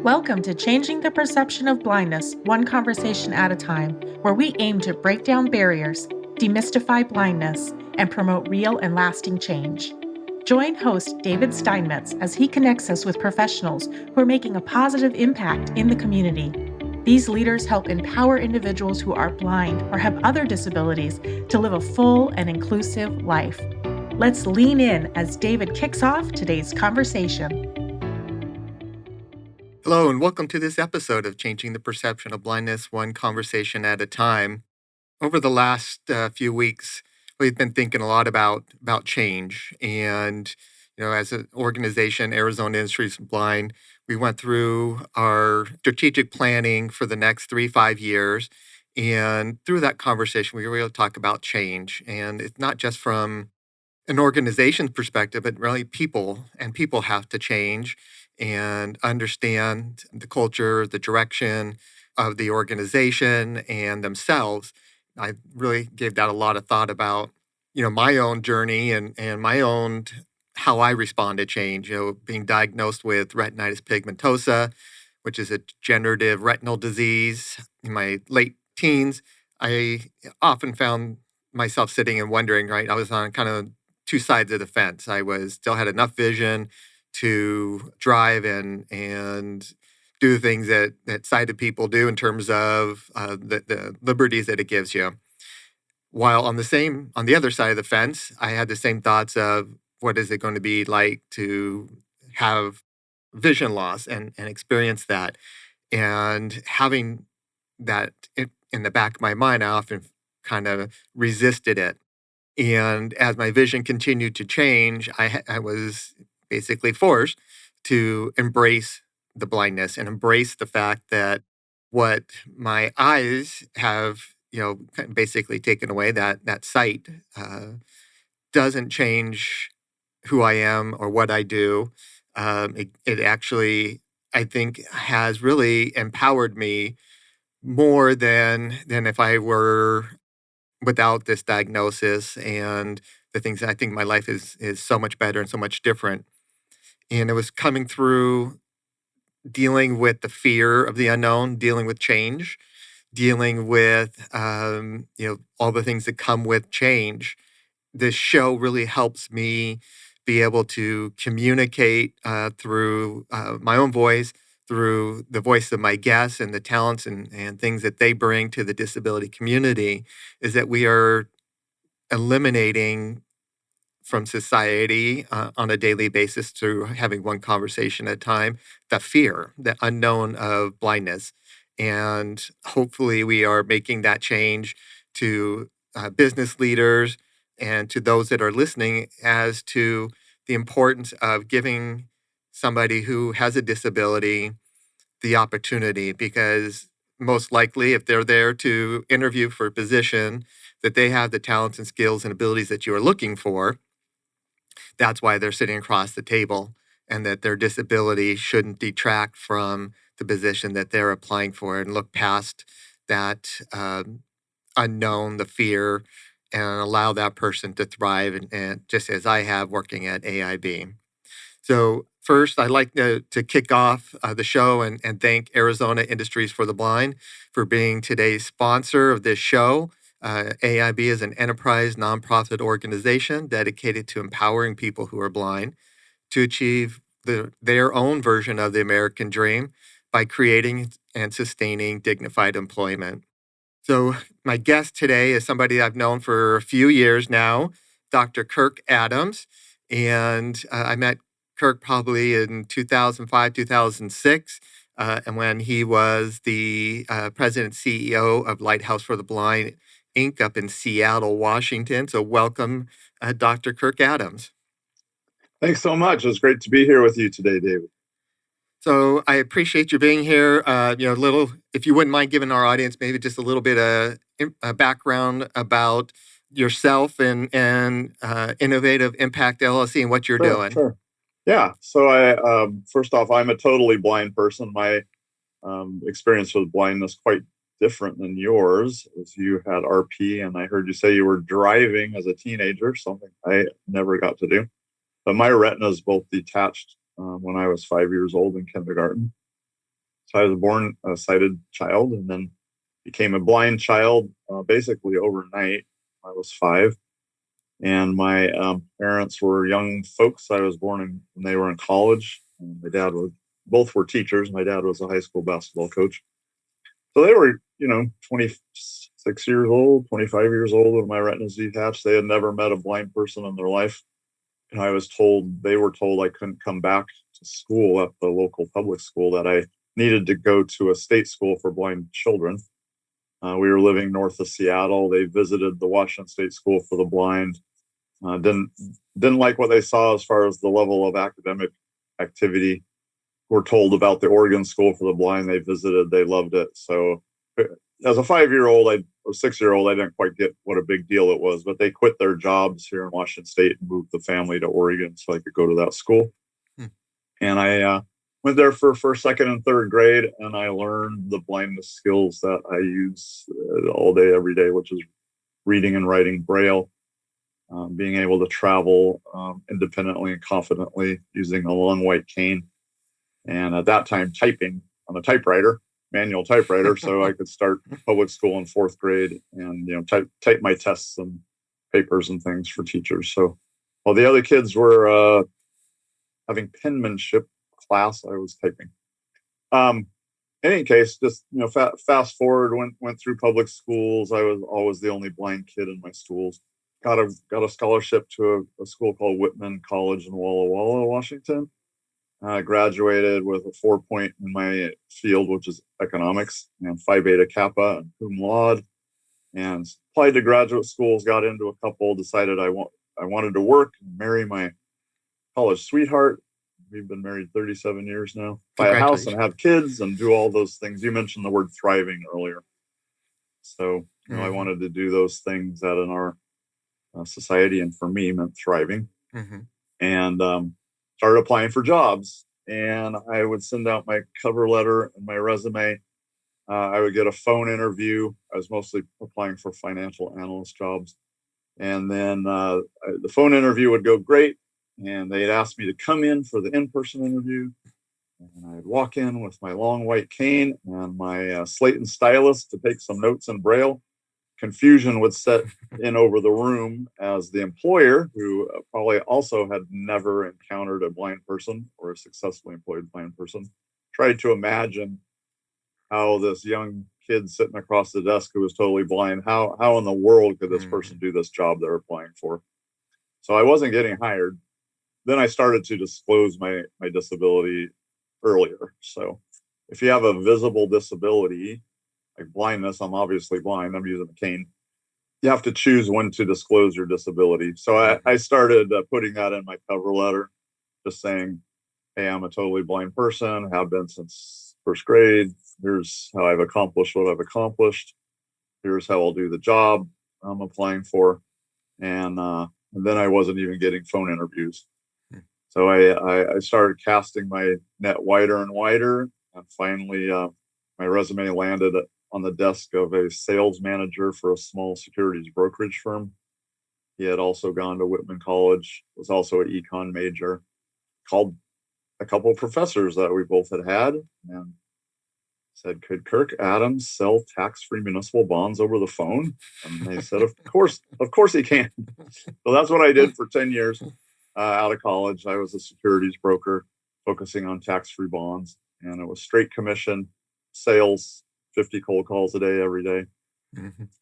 Welcome to Changing the Perception of Blindness, one conversation at a time, where we aim to break down barriers, demystify blindness, and promote real and lasting change. Join host David Steinmetz as he connects us with professionals who are making a positive impact in the community. These leaders help empower individuals who are blind or have other disabilities to live a full and inclusive life. Let's lean in as David kicks off today's conversation. Hello, and welcome to this episode of Changing the Perception of Blindness, one conversation at a time. Over the last few weeks, we've been thinking a lot about change. And, as an organization, Arizona Industries Blind, we went through our strategic planning for the next 3-5 years. And through that conversation, we were able to talk about change. And it's not just from an organization's perspective, but really people have to change and understand the culture, the direction of the organization and themselves. I really gave that a lot of thought about, my own journey and my own how I respond to change, being diagnosed with retinitis pigmentosa, which is a degenerative retinal disease in my late teens. I often found myself sitting and wondering, right? I was on kind of two sides of the fence. Still had enough vision to drive and do things that sighted people do in terms of the liberties that it gives you. While on the other side of the fence, I had the same thoughts of what is it going to be like to have vision loss and experience that. And having that in the back of my mind, I often kind of resisted it. And as my vision continued to change, I was basically forced to embrace the blindness and embrace the fact that what my eyes have, kind of basically taken away, that sight, doesn't change who I am or what I do. It actually, I think, has really empowered me more than if I were without this diagnosis and the things. I think my life is so much better and so much different. And it was coming through dealing with the fear of the unknown, dealing with change, dealing with all the things that come with change. This show really helps me be able to communicate through my own voice, through the voice of my guests and the talents and things that they bring to the disability community, is that we are eliminating from society on a daily basis through having one conversation at a time, the fear, the unknown of blindness. And hopefully we are making that change to business leaders and to those that are listening as to the importance of giving somebody who has a disability the opportunity, because most likely if they're there to interview for a position, that they have the talents and skills and abilities that you are looking for. That's why they're sitting across the table, and that their disability shouldn't detract from the position that they're applying for, and look past that unknown, the fear, and allow that person to thrive, and just as I have working at AIB. So first, I'd like to kick off the show and thank Arizona Industries for the Blind for being today's sponsor of this show. AIB is an enterprise nonprofit organization dedicated to empowering people who are blind to achieve their own version of the American dream by creating and sustaining dignified employment. So my guest today is somebody I've known for a few years now, Dr. Kirk Adams. And I met Kirk probably in 2005, 2006, and when he was the president and CEO of Lighthouse for the Blind, Inc. up in Seattle, Washington. So welcome, Dr. Kirk Adams. Thanks so much. It's great to be here with you today, David. So I appreciate you being here. If you wouldn't mind giving our audience maybe just a little bit of background about yourself and Innovative Impact LLC and what you're doing. Sure. Yeah. So I first off, I'm a totally blind person. My experience with blindness quite different than yours, as you had RP, and I heard you say you were driving as a teenager, something I never got to do. But my retina is both detached when I was 5 years old in kindergarten. So I was born a sighted child and then became a blind child basically overnight. I was 5. And my parents were young folks. I was born when they were in college. And both were teachers. My dad was a high school basketball coach. So they were, 26 years old, 25 years old when my retinas detached. They had never met a blind person in their life. And they were told I couldn't come back to school at the local public school, that I needed to go to a state school for blind children. We were living north of Seattle. They visited the Washington State School for the Blind. Didn't like what they saw as far as the level of academic activity. Were told about the Oregon School for the Blind. They visited. They loved it. So as a 5-year-old or 6-year-old, I didn't quite get what a big deal it was, but they quit their jobs here in Washington State and moved the family to Oregon so I could go to that school. And I went there for first, second, and third grade, and I learned the blindness skills that I use all day, every day, which is reading and writing Braille, being able to travel independently and confidently using a long white cane. And at that time, typing on a typewriter, manual typewriter, so I could start public school in 4th grade and type my tests and papers and things for teachers. So while the other kids were having penmanship class, I was typing. In any case, just fast forward, went through public schools. I was always the only blind kid in my schools. Got a scholarship to a school called Whitman College in Walla Walla, Washington. Graduated with a 4 in my field, which is economics, and Phi Beta Kappa and cum laude, and applied to graduate schools, got into a couple, decided I wanted to work and marry my college sweetheart. We've been married 37 years now. Buy a house and have kids and do all those things. You mentioned the word thriving earlier. So, I wanted to do those things that in our society, and for me, meant thriving. And started applying for jobs. And I would send out my cover letter and my resume. I would get a phone interview. I was mostly applying for financial analyst jobs. And then the phone interview would go great. And they'd ask me to come in for the in-person interview. And I'd walk in with my long white cane and my slate and stylus to take some notes in Braille. Confusion would set in over the room as the employer, who probably also had never encountered a blind person or a successfully employed blind person, tried to imagine how this young kid sitting across the desk who was totally blind, how in the world could this person do this job they're applying for? So I wasn't getting hired. Then I started to disclose my disability earlier. So if you have a visible disability, like blindness, I'm obviously blind, I'm using a cane. You have to choose when to disclose your disability. So I started putting that in my cover letter, just saying, hey, I'm a totally blind person, have been since 1st grade. Here's how I've accomplished what I've accomplished. Here's how I'll do the job I'm applying for. And then I wasn't even getting phone interviews. So I started casting my net wider and wider. And finally, my resume landed on the desk of a sales manager for a small securities brokerage firm. He had also gone to Whitman College, was also an econ major, called a couple of professors that we both had and said, could Kirk Adams sell tax-free municipal bonds over the phone? And they said, of course he can. So that's what I did for 10 years out of college. I was a securities broker focusing on tax-free bonds, and it was straight commission sales, 50 cold calls a day, every day.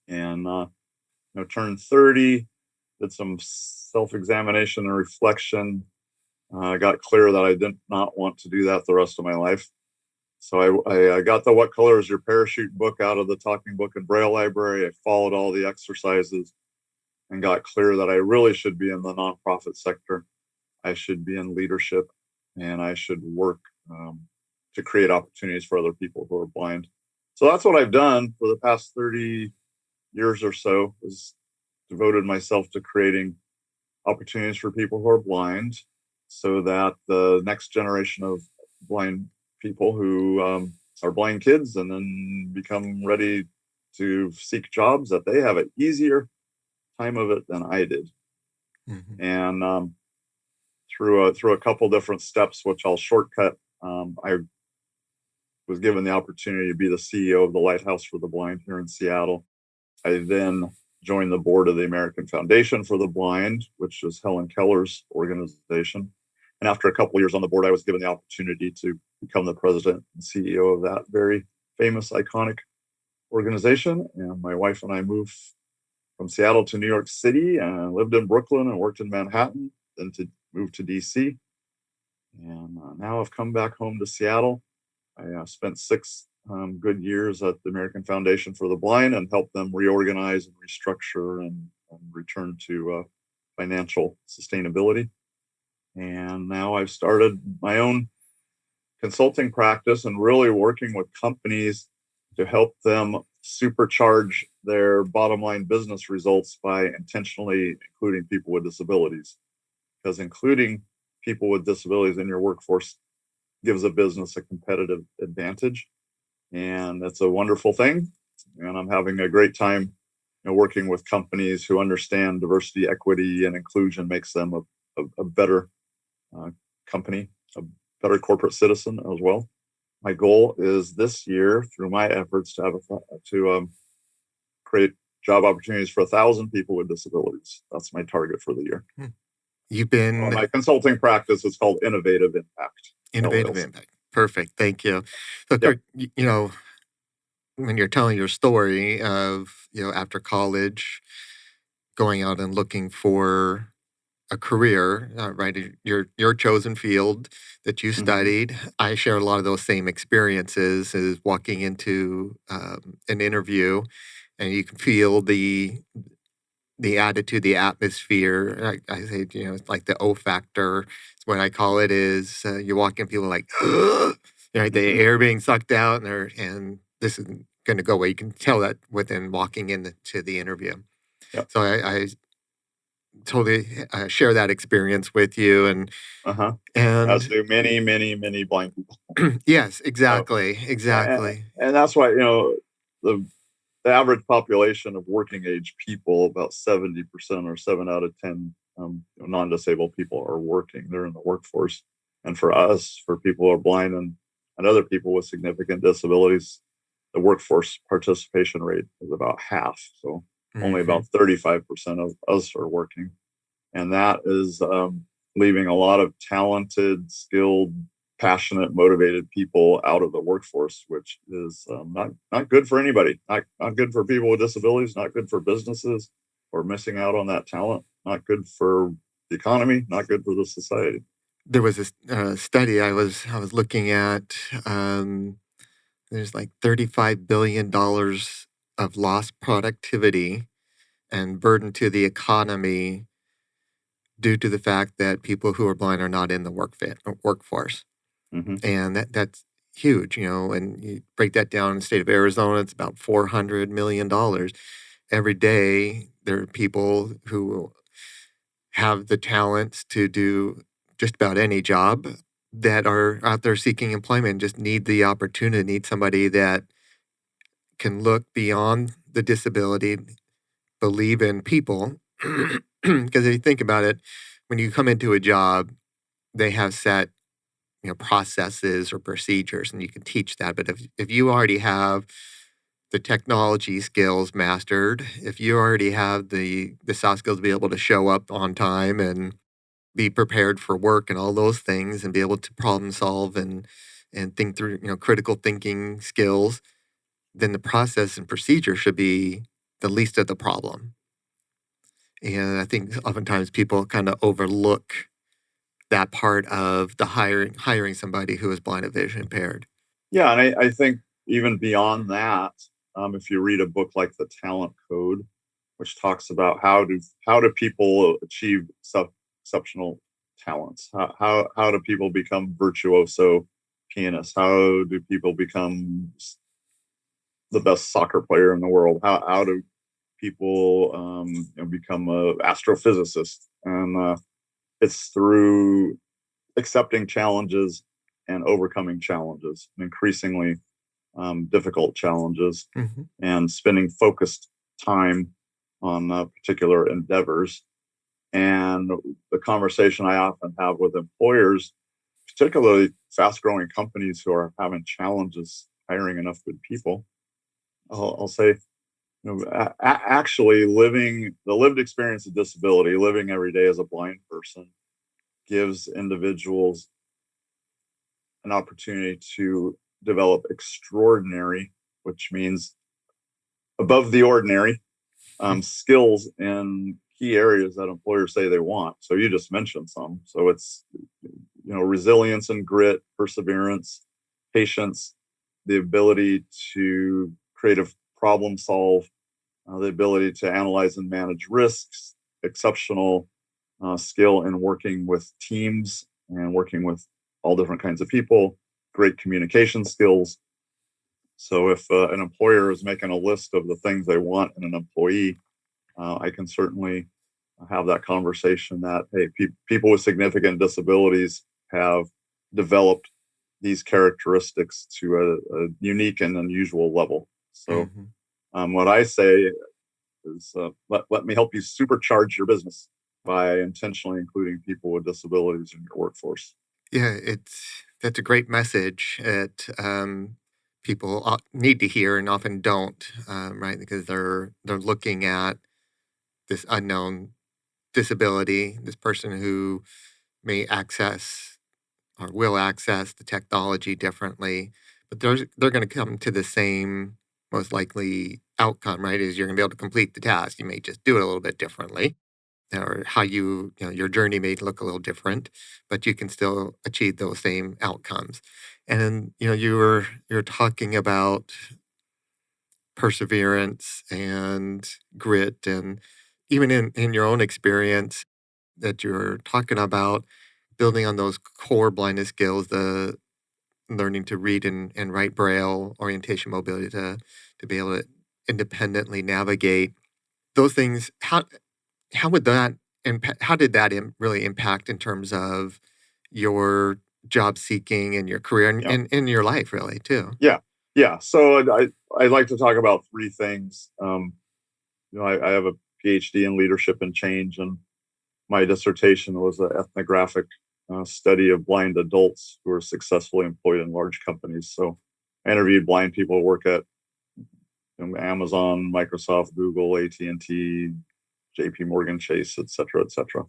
And turned 30, did some self-examination and reflection. I got clear that I did not want to do that the rest of my life. So I got the What Color is Your Parachute book out of the Talking Book and Braille library. I followed all the exercises and got clear that I really should be in the nonprofit sector. I should be in leadership, and I should work to create opportunities for other people who are blind. So that's what I've done for the past 30 years or so, is devoted myself to creating opportunities for people who are blind so that the next generation of blind people who are blind kids and then become ready to seek jobs, that they have an easier time of it than I did. And through a couple different steps, which I'll shortcut, I was given the opportunity to be the CEO of the Lighthouse for the Blind here in Seattle. I then joined the board of the American Foundation for the Blind, which is Helen Keller's organization. And after a couple of years on the board, I was given the opportunity to become the president and CEO of that very famous, iconic organization. And my wife and I moved from Seattle to New York City and lived in Brooklyn and worked in Manhattan, then to move to DC. And now I've come back home to Seattle. I spent 6 good years at the American Foundation for the Blind and helped them reorganize and restructure and return to financial sustainability. And now I've started my own consulting practice and really working with companies to help them supercharge their bottom line business results by intentionally including people with disabilities. Because including people with disabilities in your workforce gives a business a competitive advantage. And that's a wonderful thing. And I'm having a great time working with companies who understand diversity, equity, and inclusion makes them a better company, a better corporate citizen as well. My goal is this year, through my efforts, to create job opportunities for 1,000 people with disabilities. That's my target for the year. You've been my consulting practice is called Innovative Impact. Innovative LLC. Impact. Perfect. Thank you. So, Yep. Kirk, when you're telling your story of, after college, going out and looking for a career, right? Your chosen field that you studied. I share a lot of those same experiences as walking into an interview, and you can feel the attitude, the atmosphere. I say, it's like the O factor. It's what I call it. Is you walk in, people are like, the air being sucked out, and this is going to go away. You can tell that within walking into the interview. Yep. So I totally share that experience with you, and as do many, many, many blind people. Yes, exactly. And that's why the average population of working age people, about 70% or 7 out of 10 non-disabled people are working. They're in the workforce. And for us, for people who are blind and other people with significant disabilities, the workforce participation rate is about half. So only about 35% of us are working. And that is leaving a lot of talented, skilled, passionate, motivated people out of the workforce, which is not good for anybody. Not good for people with disabilities, not good for businesses. We're missing out on that talent. Not good for the economy, not good for the society. There was a study I was looking at. There's like $35 billion of lost productivity and burden to the economy due to the fact that people who are blind are not in the workforce. And that's huge, and you break that down in the state of Arizona, it's about $400 million. Every day, there are people who have the talents to do just about any job that are out there seeking employment, just need the opportunity, need somebody that can look beyond the disability, believe in people. Because if you think about it, when you come into a job, they have set processes or procedures, and you can teach that. But if you already have the technology skills mastered, if you already have the soft skills to be able to show up on time and be prepared for work and all those things, and be able to problem solve and think through critical thinking skills, then the process and procedure should be the least of the problem. And I think oftentimes people kind of overlook that part of the hiring somebody who is blind or vision impaired. Yeah, and I think even beyond that, if you read a book like The Talent Code, which talks about how do people achieve exceptional talents, how do people become virtuoso pianists, how do people become the best soccer player in the world, how do people become an astrophysicist, and it's through accepting challenges and overcoming challenges, increasingly difficult challenges, and spending focused time on particular endeavors. And the conversation I often have with employers particularly fast-growing companies who are having challenges hiring enough good people, I'll say, actually living the lived experience of disability, living every day as a blind person, gives individuals an opportunity to develop extraordinary, which means above the ordinary, skills in key areas that employers say they want. So you just mentioned some. So it's resilience and grit, perseverance, patience, the ability to creative problem solve, the ability to analyze and manage risks, exceptional skill in working with teams and working with all different kinds of people, great communication skills. So if an employer is making a list of the things they want in an employee, I can certainly have that conversation that, hey, people with significant disabilities have developed these characteristics to a unique and unusual level. So what I say is let me help you supercharge your business by intentionally including people with disabilities in your workforce. Yeah, that's a great message that people need to hear and often don't, right? Because they're looking at this unknown disability, this person who may access or will access the technology differently, but they're going to come to the same most likely outcome, right? Is you're going to be able to complete the task. You may just do it a little bit differently, or how your journey may look a little different, but you can still achieve those same outcomes. And then, you're talking about perseverance and grit, and even in your own experience that you're talking about building on those core blindness skills, the learning to read and write braille, orientation, mobility, to be able to independently navigate those things. How would that impact? How did that really impact in terms of your job seeking and your career and Yeah. in your life, really, too? Yeah. So I like to talk about three things. I have a PhD in leadership and change, and my dissertation was an ethnographic study of blind adults who are successfully employed in large companies. So I interviewed blind people who work at Amazon, Microsoft, Google, AT&T, JP Morgan Chase, et cetera, et cetera.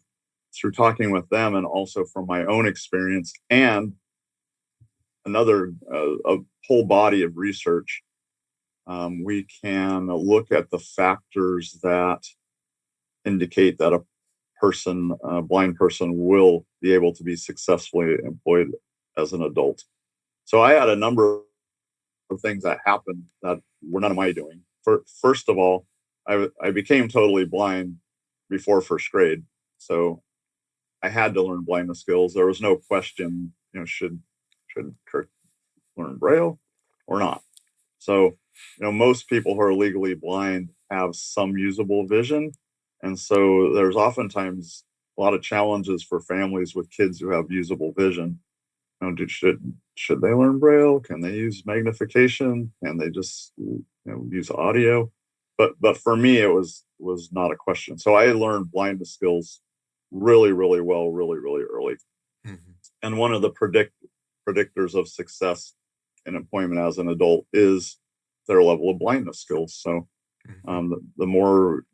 Through talking with them and also from my own experience and another a whole body of research, we can look at the factors that indicate that a blind person will be able to be successfully employed as an adult. So I had a number of things that happened that were none of my doing. First of all, I became totally blind before first grade. So I had to learn blindness skills. There was no question, should Kirk learn Braille or not? So, most people who are legally blind have some usable vision. And so there's oftentimes a lot of challenges for families with kids who have usable vision. Should they learn Braille? Can they use magnification? Can they just use audio? But for me, it was not a question. So I learned blindness skills really, really well, really, really early. Mm-hmm. And one of the predictors of success in employment as an adult is their level of blindness skills. So the more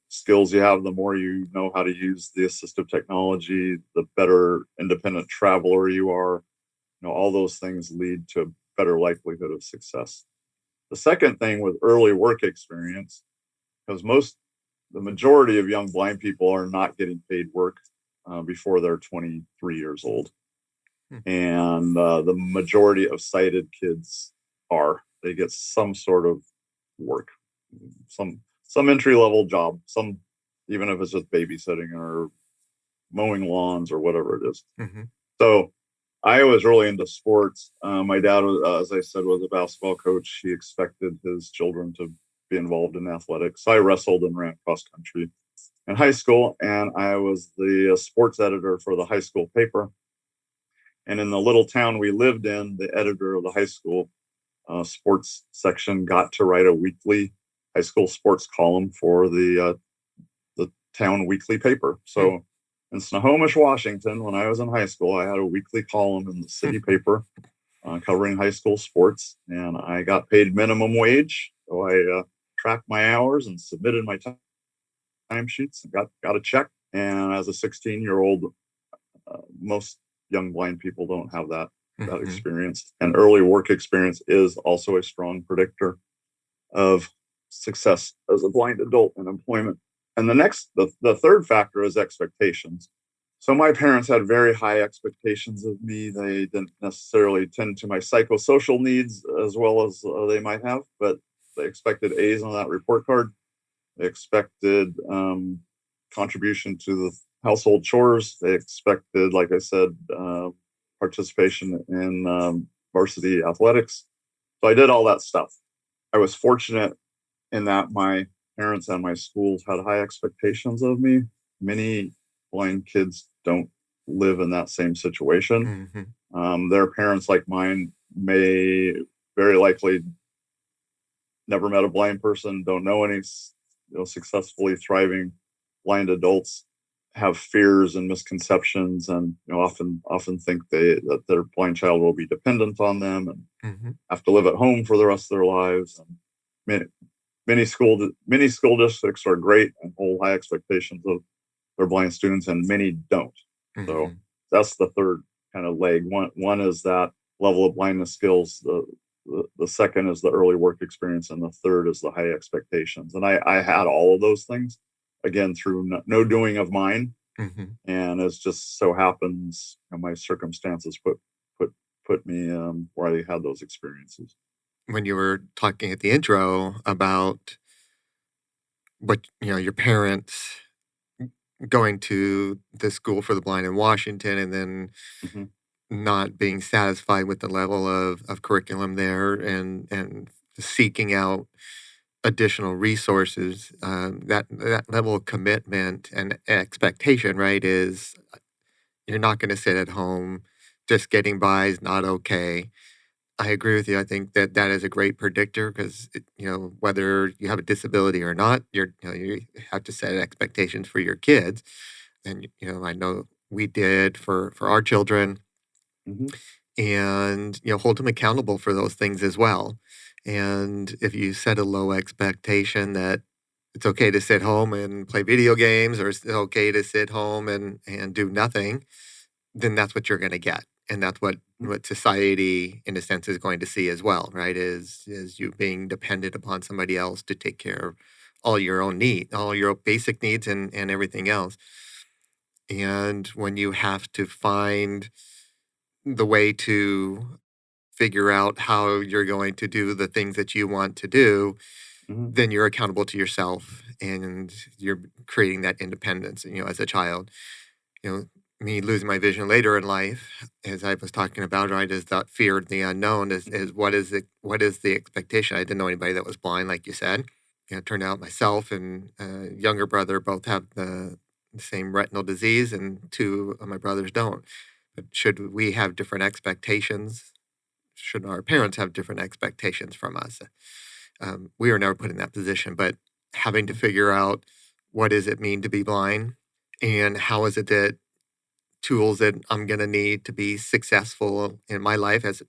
skills you have, the more you know how to use the assistive technology, the better independent traveler you are. All those things lead to a better likelihood of success. The second thing with early work experience, because the majority of young blind people are not getting paid work before they're 23 years old. And the majority of sighted kids they get some sort of work, some entry-level job, even if it's just babysitting or mowing lawns or whatever it is. So I was really into sports. My dad was, as I said, was a basketball coach. He expected his children to be involved in athletics. So I wrestled and ran cross country in high school, and I was the sports editor for the high school paper. And in the little town we lived in, the editor of the high school sports section got to write a weekly high school sports column for the town weekly paper. So In Snohomish, Washington, when I was in high school, I had a weekly column in the city paper covering high school sports, and I got paid minimum wage. So I tracked my hours and submitted my timesheets and got a check. And as a 16-year-old, most young blind people don't have that experience. And early work experience is also a strong predictor of success as a blind adult in employment. And the third factor is expectations. So my parents had very high expectations of me. They didn't necessarily tend to my psychosocial needs as well as they might have, but they expected A's on that report card. They expected contribution to the household chores. They expected, like I said, participation in varsity athletics. So I did all that stuff. I was fortunate in that my parents and my schools had high expectations of me. Many blind kids don't live in that same situation. Their parents, like mine, may very likely never met a blind person, don't know any successfully thriving blind adults, have fears and misconceptions, and often think that their blind child will be dependent on them and have to live at home for the rest of their lives. And many school districts are great and hold high expectations of their blind students, and many don't. So that's the third kind of leg. One is that level of blindness skills. The second is the early work experience, and the third is the high expectations. And I had all of those things, again, through no doing of mine. And it just so happens my circumstances put me where I had those experiences. When you were talking at the intro about what, your parents going to the school for the blind in Washington and then not being satisfied with the level of curriculum there and seeking out additional resources, that level of commitment and expectation, right, is you're not going to sit at home. Just getting by is not okay. I agree with you. I think that is a great predictor because, whether you have a disability or not, you have to set expectations for your kids. And, I know we did for our children. And, hold them accountable for those things as well. And if you set a low expectation that it's okay to sit home and play video games, or it's okay to sit home and do nothing, then that's what you're going to get. And that's what society, in a sense, is going to see as well, right? Is you being dependent upon somebody else to take care of all your own needs, all your basic needs and everything else. And when you have to find the way to figure out how you're going to do the things that you want to do, then you're accountable to yourself and you're creating that independence, as a child. Me losing my vision later in life, as I was talking about, right, is that fear of the unknown, is what is the expectation? I didn't know anybody that was blind, like you said. It turned out myself and younger brother both have the same retinal disease, and two of my brothers don't. But should we have different expectations? Should our parents have different expectations from us? We were never put in that position, but having to figure out what does it mean to be blind, and how is it that tools that I'm going to need to be successful in my life as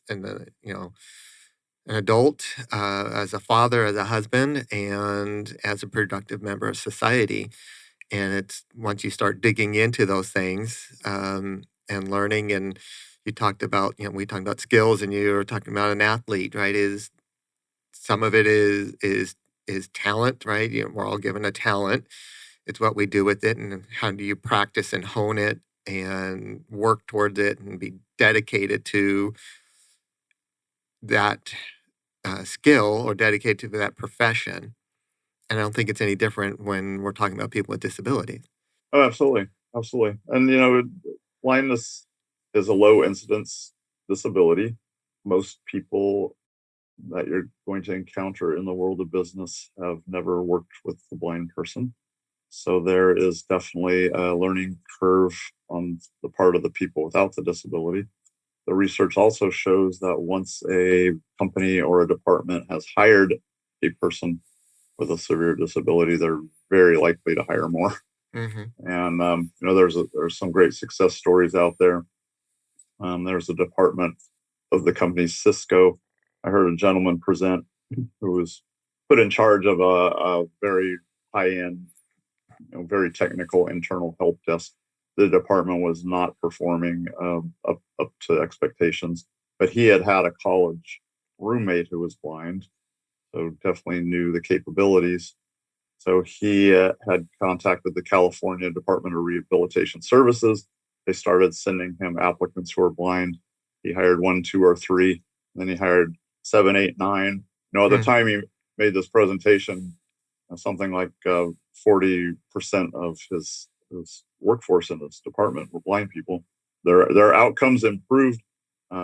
an adult, as a father, as a husband, and as a productive member of society. And it's once you start digging into those things and learning, and you talked about, we talked about skills, and you were talking about an athlete, right? Is some of it is talent, right? We're all given a talent. It's what we do with it, and how do you practice and hone it and work towards it and be dedicated to that skill or dedicated to that profession. And I don't think it's any different when we're talking about people with disabilities. Oh, absolutely. Absolutely. And, blindness is a low incidence disability. Most people that you're going to encounter in the world of business have never worked with a blind person. So there is definitely a learning curve on the part of the people without the disability. The research also shows that once a company or a department has hired a person with a severe disability, they're very likely to hire more. And there's some great success stories out there. There's a department of the company Cisco. I heard a gentleman present who was put in charge of a very high-end, very technical internal help desk. The department was not performing up to expectations, but he had a college roommate who was blind, so definitely knew the capabilities. So he had contacted the California Department of Rehabilitation Services. They started sending him applicants who are blind. He hired 1, 2, or 3. And then he hired 7, 8, 9. At the time he made this presentation, something like 40% of his workforce in this department were blind people. Their outcomes improved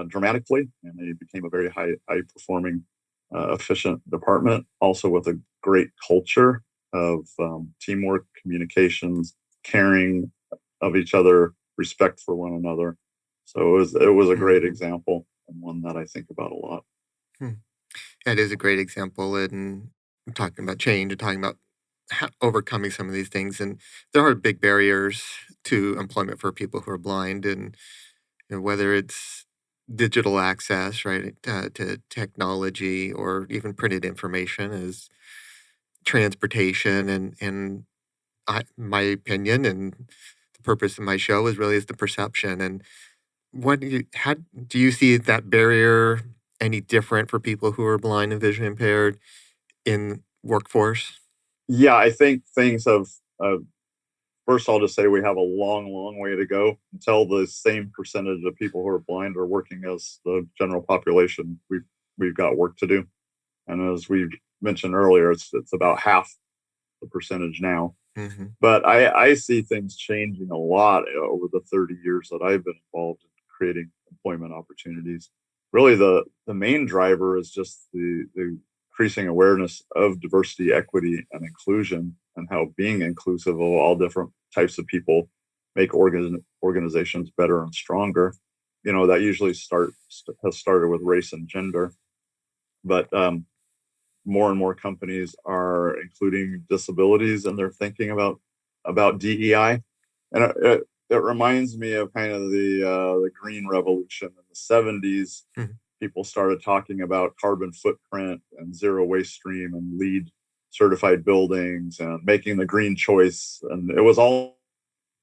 dramatically, and they became a very high performing, efficient department. Also with a great culture of teamwork, communications, caring of each other, respect for one another. So it was a great example, and one that I think about a lot. That is a great example in talking about change and talking about overcoming some of these things. And there are big barriers to employment for people who are blind, and whether it's digital access, right, to technology, or even printed information, is transportation. And my opinion and the purpose of my show is the perception. And how do you see that barrier any different for people who are blind and vision impaired in workforce? Yeah, I think things have. First, I'll just say we have a long way to go until the same percentage of people who are blind are working as the general population. We've got work to do, and as we mentioned earlier, it's about half the percentage now. But I see things changing a lot over the 30 years that I've been involved in creating employment opportunities. Really, the main driver is just the increasing awareness of diversity, equity, and inclusion, and how being inclusive of all different types of people make organizations better and stronger. That usually has started with race and gender, but more and more companies are including disabilities in their thinking about DEI. And it reminds me of kind of the green revolution in the 70s. People started talking about carbon footprint and zero waste stream and LEED certified buildings and making the green choice. And it was all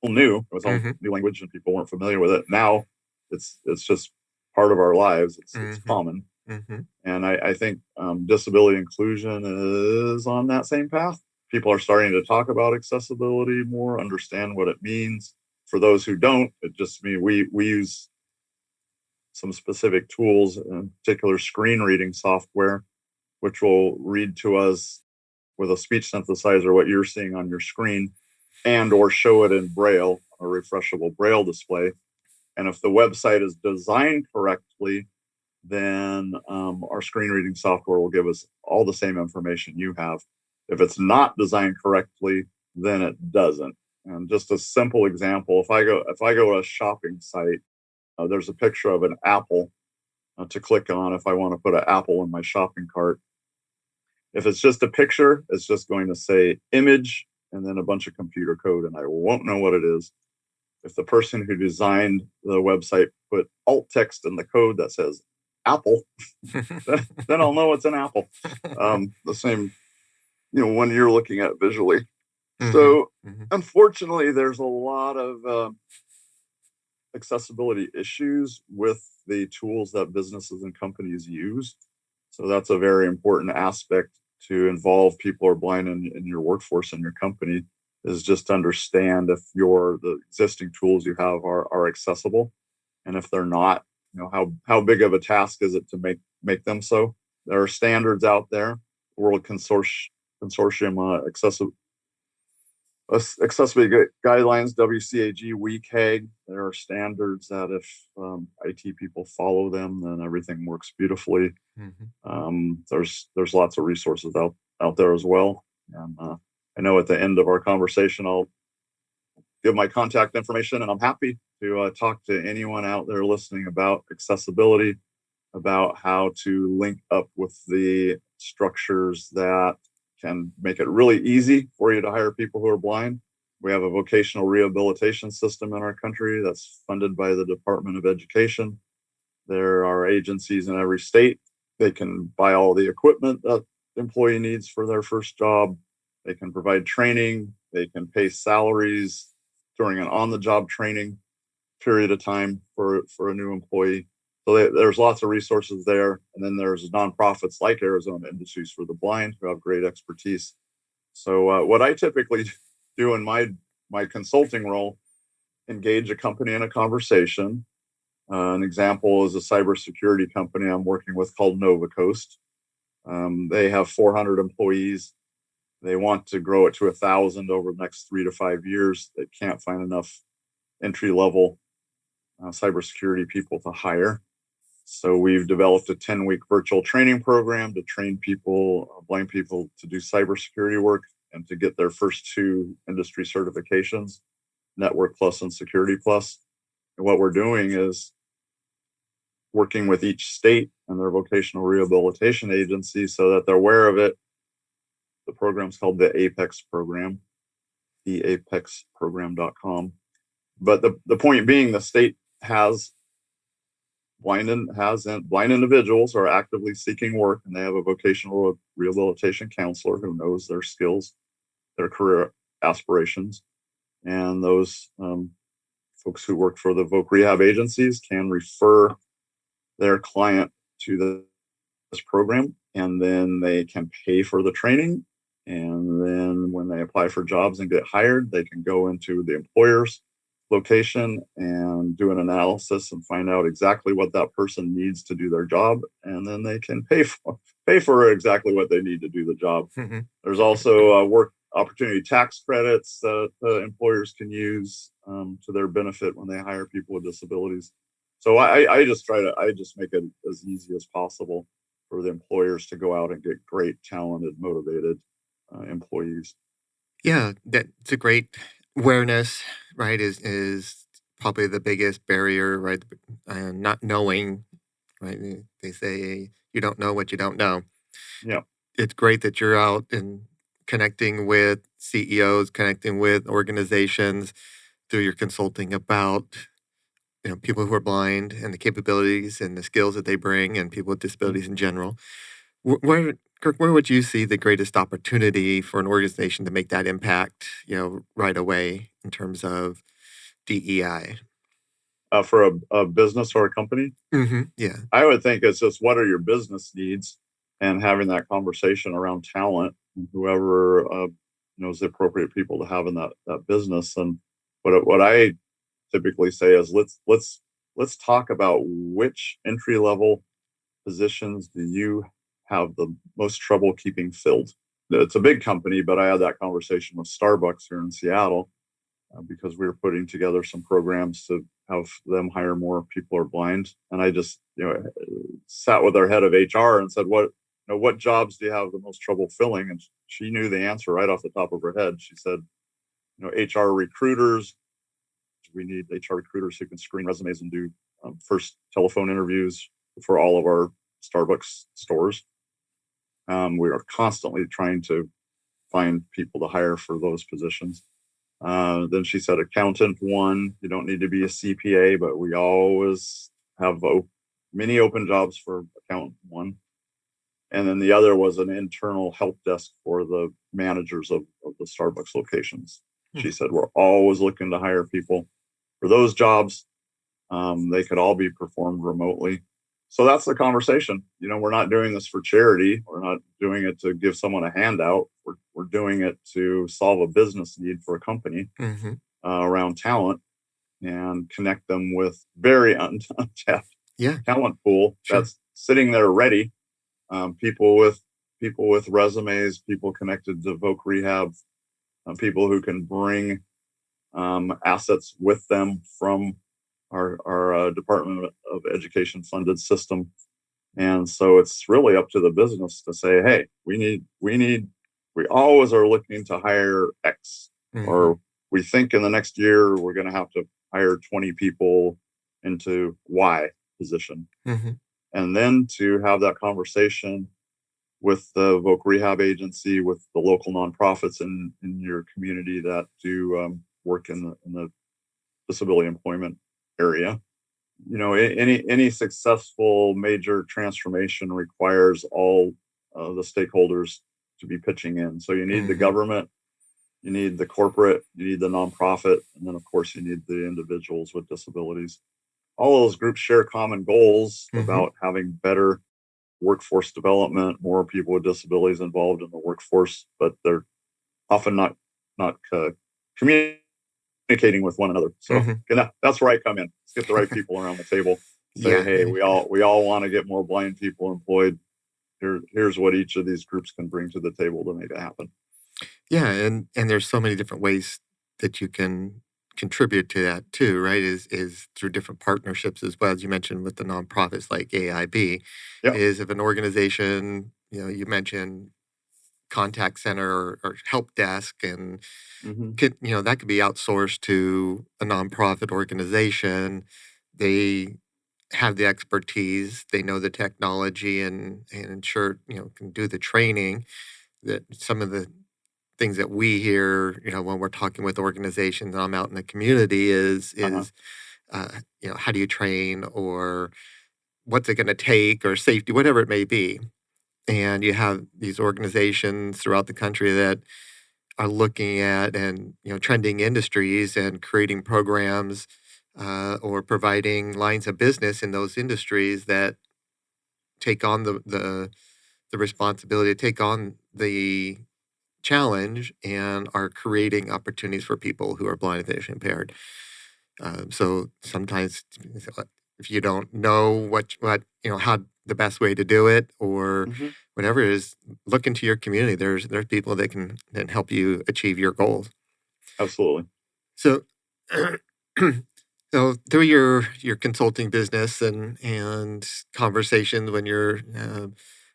new. It was all new language, and people weren't familiar with it. Now it's just part of our lives. It's common. And I think disability inclusion is on that same path. People are starting to talk about accessibility more, understand what it means. For those who don't, it just means we use some specific tools, in particular screen reading software, which will read to us with a speech synthesizer what you're seeing on your screen, and or show it in Braille, a refreshable Braille display. And if the website is designed correctly, then our screen reading software will give us all the same information you have. If it's not designed correctly, then it doesn't. And just a simple example, if I go to a shopping site, there's a picture of an apple to click on if I want to put an apple in my shopping cart. If it's just a picture, it's just going to say image and then a bunch of computer code, and I won't know what it is. If the person who designed the website put alt text in the code that says apple, then I'll know it's an apple. The same, when you're looking at it visually. So unfortunately, there's a lot of accessibility issues with the tools that businesses and companies use. So that's a very important aspect to involve people who are blind in your workforce and your company, is just to understand if the existing tools you have are accessible. And if they're not, how big of a task is it to make them so? There are standards out there, World Consortium Accessibility Guidelines, WCAG, WCAG. There are standards that if IT people follow them, then everything works beautifully. There's lots of resources out there as well. And I know at the end of our conversation, I'll give my contact information, and I'm happy to talk to anyone out there listening about accessibility, about how to link up with the structures that can make it really easy for you to hire people who are blind, We have a vocational rehabilitation system in our country that's funded by the Department of Education. There are agencies in every state. They can buy all the equipment that the employee needs for their first job. They can provide training. They can pay salaries during an on-the-job training period of time for a new employee. So there's lots of resources there. And then there's nonprofits like Arizona Industries for the Blind who have great expertise. So what I typically do in my consulting role, engage a company in a conversation. An example is a cybersecurity company I'm working with called Nova Coast. They have 400 employees. They want to grow it to 1,000 over the next 3 to 5 years. They can't find enough entry-level cybersecurity people to hire. So we've developed a 10-week virtual training program to train people, blind people, to do cybersecurity work and to get their first 2 industry certifications, Network Plus and Security Plus. And what we're doing is working with each state and their vocational rehabilitation agency so that they're aware of it. The program's called the APEX program, theapexprogram.com. But the point being, the state has blind individuals who are actively seeking work, and they have a vocational rehabilitation counselor who knows their skills, their career aspirations, and those folks who work for the voc rehab agencies can refer their client to this program, and then they can pay for the training. And then when they apply for jobs and get hired, they can go into the employer's location and do an analysis and find out exactly what that person needs to do their job, and then they can pay for exactly what they need to do the job. Mm-hmm. There's also work opportunity tax credits that employers can use to their benefit when they hire people with disabilities. So I just make it as easy as possible for the employers to go out and get great, talented, motivated employees. Yeah, that's a great awareness, right? Is probably the biggest barrier, right? Not knowing, right? They say you don't know what you don't know. Yeah. It's great that you're out and connecting with CEOs, connecting with organizations through your consulting about people who are blind and the capabilities and the skills that they bring, and people with disabilities in general. Kirk, where would you see the greatest opportunity for an organization to make that impact, right away in terms of DEI? For a business or a company? Mm-hmm. Yeah. I would think it's just, what are your business needs, and having that conversation around talent, and whoever knows the appropriate people to have in that business. And what I typically say is, let's talk about which entry level positions do you have the most trouble keeping filled. It's a big company, but I had that conversation with Starbucks here in Seattle because we were putting together some programs to have them hire more people who are blind. And I just sat with our head of HR and said, what jobs do you have the most trouble filling? And she knew the answer right off the top of her head. She said, HR recruiters. We need HR recruiters who can screen resumes and do first telephone interviews for all of our Starbucks stores. We are constantly trying to find people to hire for those positions. Then she said accountant one. You don't need to be a CPA, but we always have many open jobs for accountant one. And then the other was an internal help desk for the managers of the Starbucks locations. She said, we're always looking to hire people for those jobs. They could all be performed remotely. So that's the conversation. We're not doing this for charity. We're not doing it to give someone a handout. We're doing it to solve a business need for a company around talent, and connect them with very untapped talent pool that's sitting there ready. People with resumes, people connected to voc rehab, people who can bring assets with them from our Department of Education funded system. And so it's really up to the business to say, hey, we always are looking to hire X, or we think in the next year we're going to have to hire 20 people into Y position. And then to have that conversation with the voc rehab agency, with the local nonprofits in your community that do work in the disability employment area. Any successful major transformation requires all the stakeholders to be pitching in. So you need the government, you need the corporate, you need the nonprofit, and then of course you need the individuals with disabilities. All those groups share common goals about having better workforce development, more people with disabilities involved in the workforce, but they're often not communicating with one another. So that's where I come in. Let's get the right people around the table. Say, hey, we all want to get more blind people employed. Here's what each of these groups can bring to the table to make it happen. Yeah, and there's so many different ways that you can contribute to that too, right? Is through different partnerships as well, as you mentioned with the nonprofits like AIB. Is if an organization, you mentioned contact center or help desk, and that could be outsourced to a nonprofit organization. They have the expertise, they know the technology, and ensure can do the training. That some of the things that we hear, when we're talking with organizations and I'm out in the community is how do you train, or what's it going to take, or safety, whatever it may be. And you have these organizations throughout the country that are looking at and trending industries and creating programs or providing lines of business in those industries that take on the responsibility, take on the challenge, and are creating opportunities for people who are blind and visually impaired. So sometimes, if you don't know what how the best way to do it, or whatever it is, look into your community. There's people that can help you achieve your goals. Absolutely. So, so through your consulting business and conversations when you're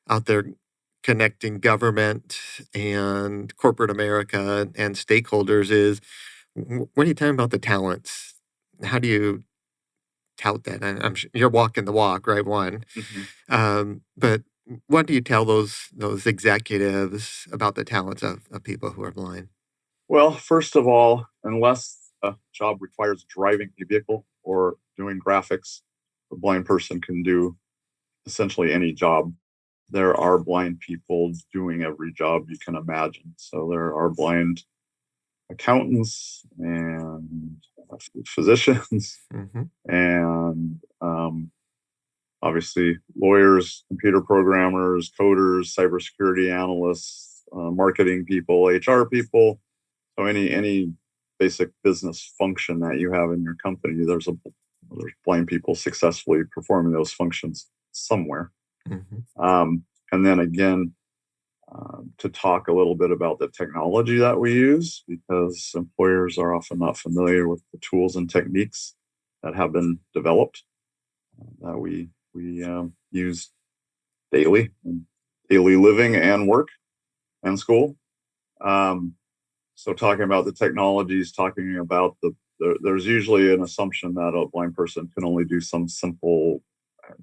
out there connecting government and corporate America and stakeholders, is what are you talking about the talents? How do you tout that? I'm sure you're walking the walk, right? One, but what do you tell those executives about the talents of people who are blind? Well, first of all, unless a job requires driving a vehicle or doing graphics, a blind person can do essentially any job. There are blind people doing every job you can imagine. So there are blind accountants and physicians and obviously lawyers, computer programmers, coders, cybersecurity analysts, marketing people, HR people. So any basic business function that you have in your company, there's blind people successfully performing those functions somewhere. And then again, to talk a little bit about the technology that we use, because employers are often not familiar with the tools and techniques that have been developed that we use daily in daily living and work and school. So talking about the technologies, talking about there's usually an assumption that a blind person can only do some simple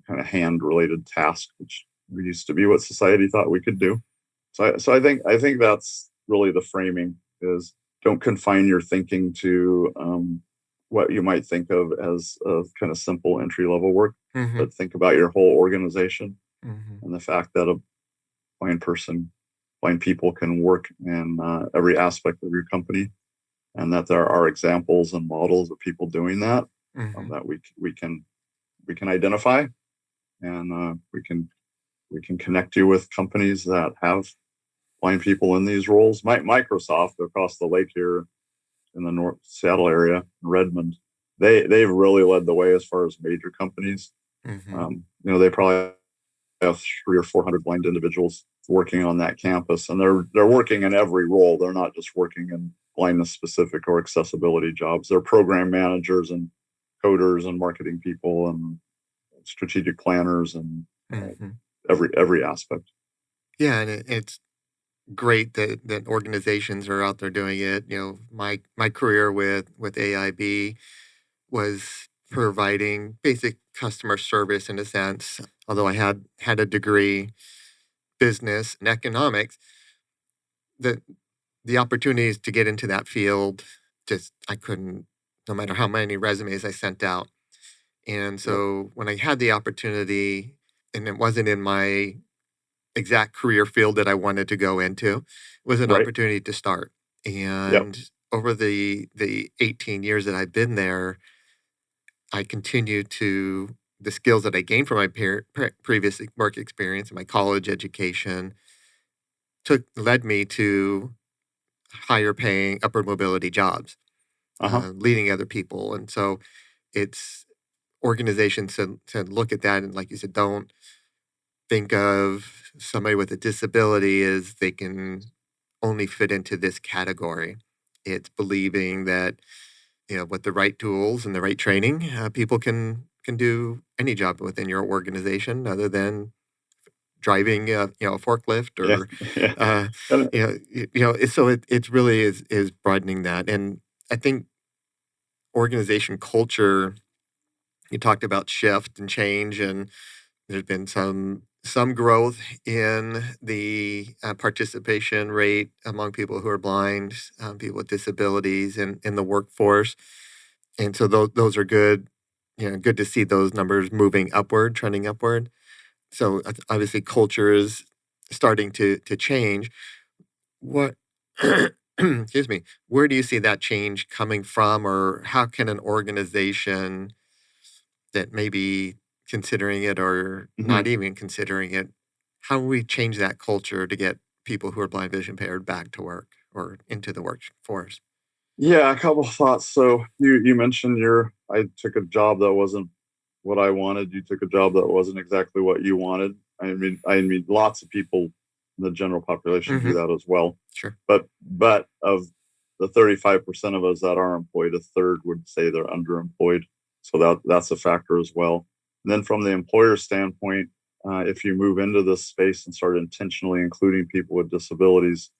kind of hand-related task, which used to be what society thought we could do. So I think that's really the framing, is don't confine your thinking to what you might think of as a kind of simple entry-level work, but think about your whole organization and the fact that a blind people can work in every aspect of your company, and that there are examples and models of people doing that that we can identify, and we can connect you with companies that have blind people in these roles. Microsoft across the lake here in the North Seattle area, Redmond, they've really led the way as far as major companies. They probably have 300 or 400 blind individuals working on that campus, and they're working in every role. They're not just working in blindness specific or accessibility jobs. They're program managers and coders and marketing people and strategic planners and every aspect. Yeah, and it's great that organizations are out there doing it. My career with AIB was providing basic customer service in a sense, although I had a degree. business and economics, the the opportunities to get into that field, just I couldn't, no matter how many resumes I sent out. And Yep. so when I had the opportunity, and it wasn't in my exact career field that I wanted to go into, it was an Right. opportunity to start. Yep. And over the 18 years that I've been there, I continued to the skills that I gained from my previous work experience and my college education led me to higher paying upward mobility jobs, Uh-huh. leading other people. And so it's organizations to look at that, and like you said, don't think of somebody with a disability as they can only fit into this category. It's believing that, with the right tools and the right training, people can do any job within your organization, other than driving, a forklift Yeah. or, Yeah. uh, And so it really is broadening that. And I think organization culture, you talked about shift and change, and there's been some growth in the participation rate among people who are blind, people with disabilities in the workforce. And so those are good, good to see those numbers moving upward, trending upward. So obviously culture is starting to change. What excuse me, where do you see that change coming from, or how can an organization that may be considering it or not mhm. even considering it, how do we change that culture to get people who are blind vision impaired back to work or into the workforce? Yeah, a couple of thoughts. So you mentioned I took a job that wasn't what I wanted. You took a job that wasn't exactly what you wanted. I mean, lots of people in the general population do Hmm. that as well. Sure. But of the 35% of us that are employed, a third would say they're underemployed. So that's a factor as well. And then from the employer standpoint, if you move into this space and start intentionally including people with disabilities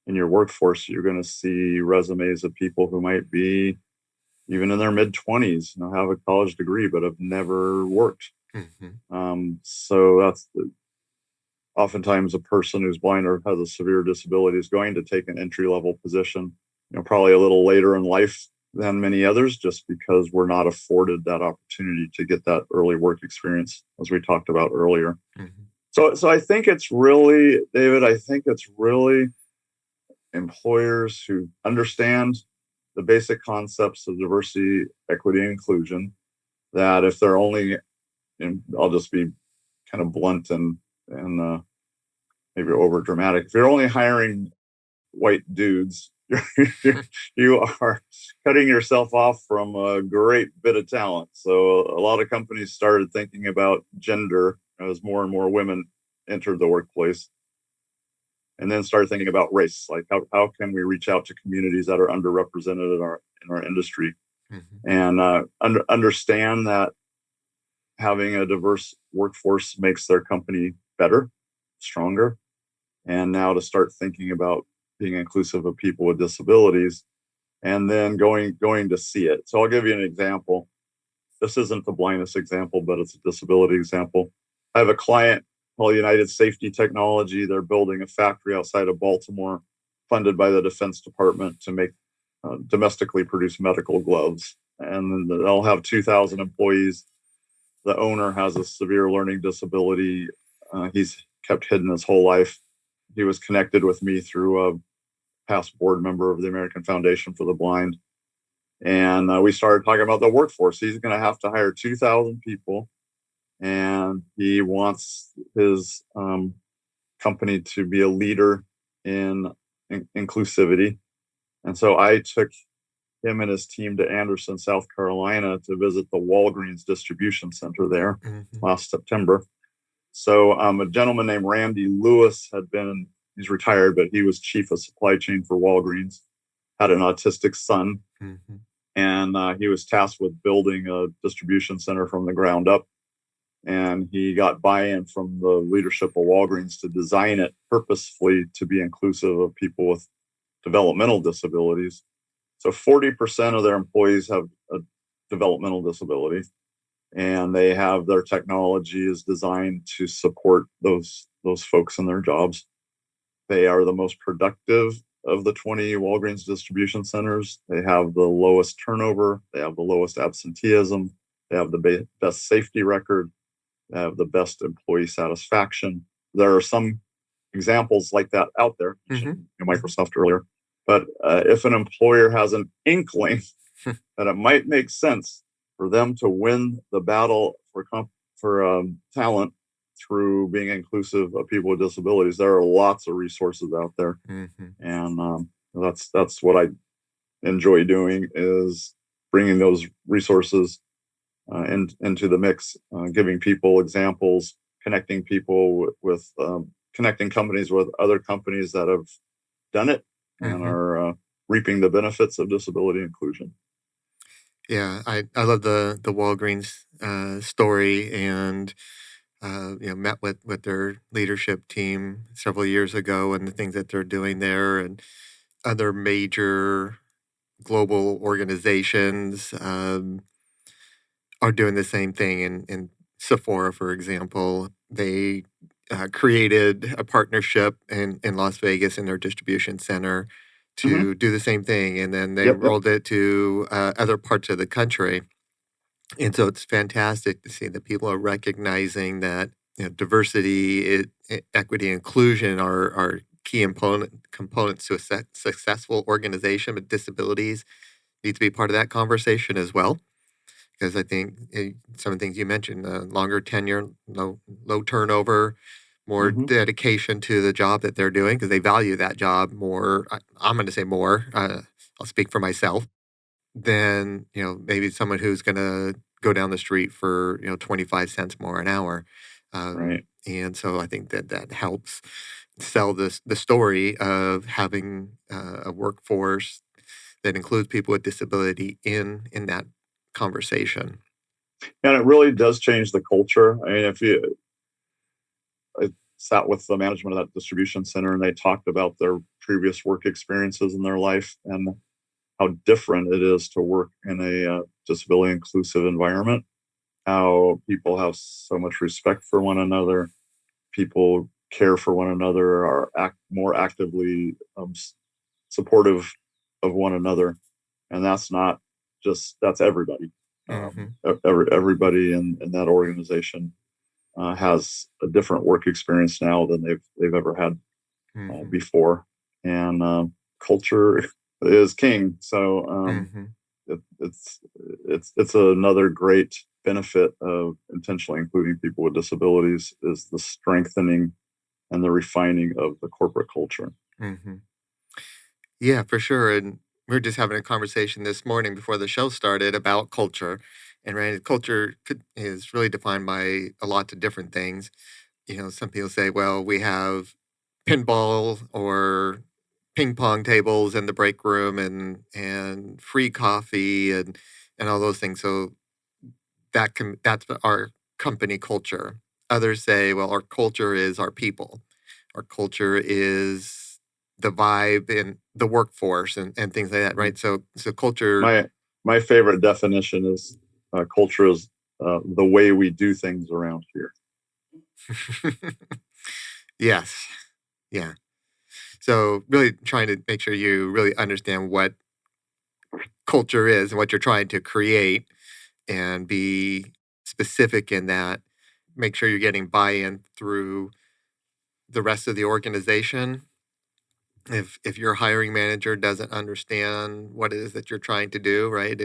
in your workforce, you're going to see resumes of people who might be even in their mid 20s, have a college degree, but have never worked. Hmm. So oftentimes a person who's blind or has a severe disability is going to take an entry level position, probably a little later in life than many others, just because we're not afforded that opportunity to get that early work experience, as we talked about earlier. Hmm. So I think it's really, David, I think it's really employers who understand the basic concepts of diversity, equity, and inclusion. That if they're only, and I'll just be kind of blunt and maybe over dramatic, if you're only hiring white dudes, you are cutting yourself off from a great bit of talent. So a lot of companies started thinking about gender as more and more women entered the workplace, and then started thinking about race, like how can we reach out to communities that are underrepresented in our industry, Hmm. and understand that having a diverse workforce makes their company better, stronger, and now to start thinking about being inclusive of people with disabilities, and then going to see it. So I'll give you an example. This isn't the blindness example, but it's a disability example. I have a client called United Safety Technology. They're building a factory outside of Baltimore, funded by the Defense Department to make domestically produced medical gloves. And they'll have 2,000 employees. The owner has a severe learning disability. He's kept hidden his whole life. He was connected with me through a past board member of the American Foundation for the Blind. And we started talking about the workforce. He's going to have to hire 2,000 people, and he wants his company to be a leader in inclusivity. And so I took him and his team to Anderson, South Carolina, to visit the Walgreens distribution center there Hmm. last September. So a gentleman named Randy Lewis he's retired, but he was chief of supply chain for Walgreens, had an autistic son, Hmm. and he was tasked with building a distribution center from the ground up. And he got buy-in from the leadership of Walgreens to design it purposefully to be inclusive of people with developmental disabilities. So 40% of their employees have a developmental disability. and they have their technology is designed to support those folks in their jobs. They are the most productive of the 20 Walgreens distribution centers. They have the lowest turnover. They have the lowest absenteeism. They have the best safety record. They have the best employee satisfaction. There are some examples like that out there, mentioned Microsoft earlier. But if an employer has an inkling that it might make sense for them to win the battle for talent through being inclusive of people with disabilities, there are lots of resources out there, and that's what I enjoy doing, is bringing those resources into the mix, giving people examples, connecting people with connecting companies with other companies that have done it and are reaping the benefits of disability inclusion. Yeah, I love the Walgreens story, and met with their leadership team several years ago, and the things that they're doing there, and other major global organizations are doing the same thing. In Sephora, for example, they created a partnership in Las Vegas in their distribution center to do the same thing, and then they rolled it to other parts of the country. And so it's fantastic to see that people are recognizing that diversity, equity, inclusion are key components to a successful organization. But disabilities need to be part of that conversation as well, because I think some of the things you mentioned, longer tenure, low turnover, more dedication to the job that they're doing, because they value that job more. I'm going to say more. I'll speak for myself. Than maybe someone who's going to go down the street for 25 cents more an hour. Right. And so I think that helps sell the story of having a workforce that includes people with disability in that conversation. And it really does change the culture. I mean, I sat with the management of that distribution center, and they talked about their previous work experiences in their life and how different it is to work in a disability inclusive environment, how people have so much respect for one another, people care for one another, are more actively supportive of one another. And that's not that's everybody. Everybody in that organization has a different work experience now than they've ever had before. And culture is king. So it's another great benefit of intentionally including people with disabilities, is the strengthening and the refining of the corporate culture. Yeah, for sure. And we were just having a conversation this morning before the show started about culture. And right, culture is really defined by a lot of different things. Some people say, well, we have pinball or ping pong tables in the break room, and free coffee and all those things. So that's our company culture. Others say, well, our culture is our people. Our culture is the vibe in the workforce and things like that, right? So culture. My favorite definition is culture is the way we do things around here. Yes. Yeah. So really trying to make sure you really understand what culture is and what you're trying to create, and be specific in that. Make sure you're getting buy-in through the rest of the organization. If your hiring manager doesn't understand what it is that you're trying to do, right,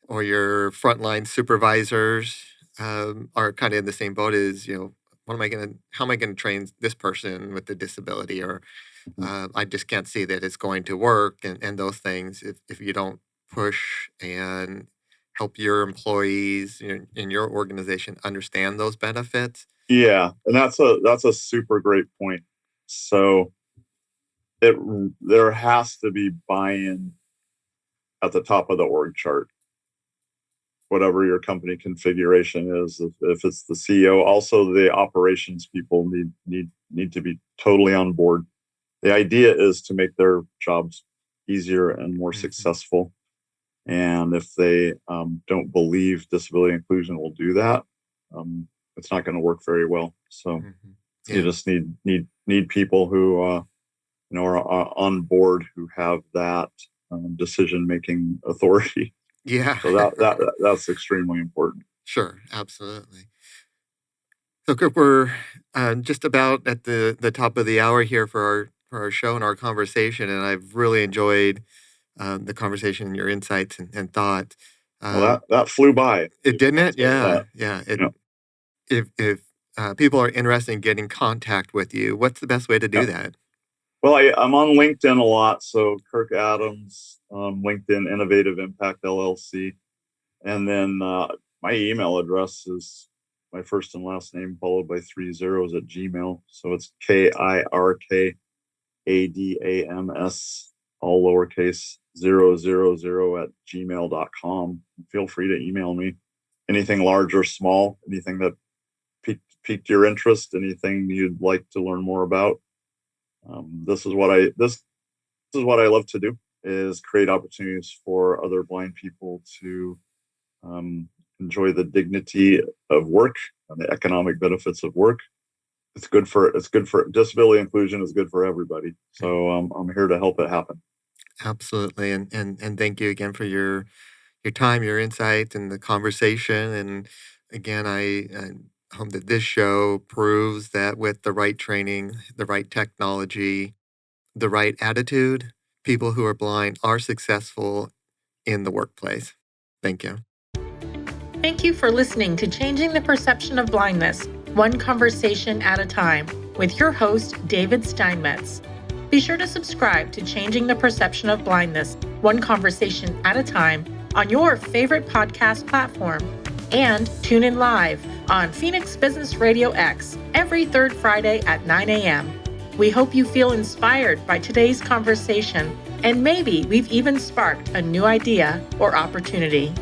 or your frontline supervisors are kind of in the same boat as, how am I going to train this person with the disability, or I just can't see that it's going to work, and those things. If you don't push and help your employees in your organization understand those benefits. Yeah, and that's a super great point. So there has to be buy-in at the top of the org chart, whatever your company configuration is. If it's the CEO, also the operations people need to be totally on board. The idea is to make their jobs easier and more successful. And if they don't believe disability inclusion will do that, it's not going to work very well. So you just need people who are on board, who have that decision-making authority. Yeah. So that's extremely important. Sure, absolutely. So, Kirk, we're just about at the top of the hour here for our show and our conversation, and I've really enjoyed the conversation and your insights and thought. Well, that flew by. It didn't it? That. Yeah. If people are interested in getting in contact with you, what's the best way to do that? Well, I'm on LinkedIn a lot. So Kirk Adams, LinkedIn Innovative Impact LLC. And then my email address is my first and last name followed by 3 zeros at Gmail. So it's KIRKADAMS, all lowercase, 000 at gmail.com. Feel free to email me. Anything large or small, anything that piqued your interest, anything you'd like to learn more about. This is what I love to do, is create opportunities for other blind people to enjoy the dignity of work and the economic benefits of work. It's good for disability inclusion is good for everybody. So I'm here to help it happen. Absolutely, and thank you again for your time, your insight, and the conversation. And again, I hope that this show proves that with the right training, the right technology, the right attitude, people who are blind are successful in the workplace. Thank you. Thank you for listening to Changing the Perception of Blindness, one conversation at a time, with your host, David Steinmetz. Be sure to subscribe to Changing the Perception of Blindness, one conversation at a time, on your favorite podcast platform. And tune in live on Phoenix Business RadioX every third Friday at 9 a.m. We hope you feel inspired by today's conversation, and maybe we've even sparked a new idea or opportunity.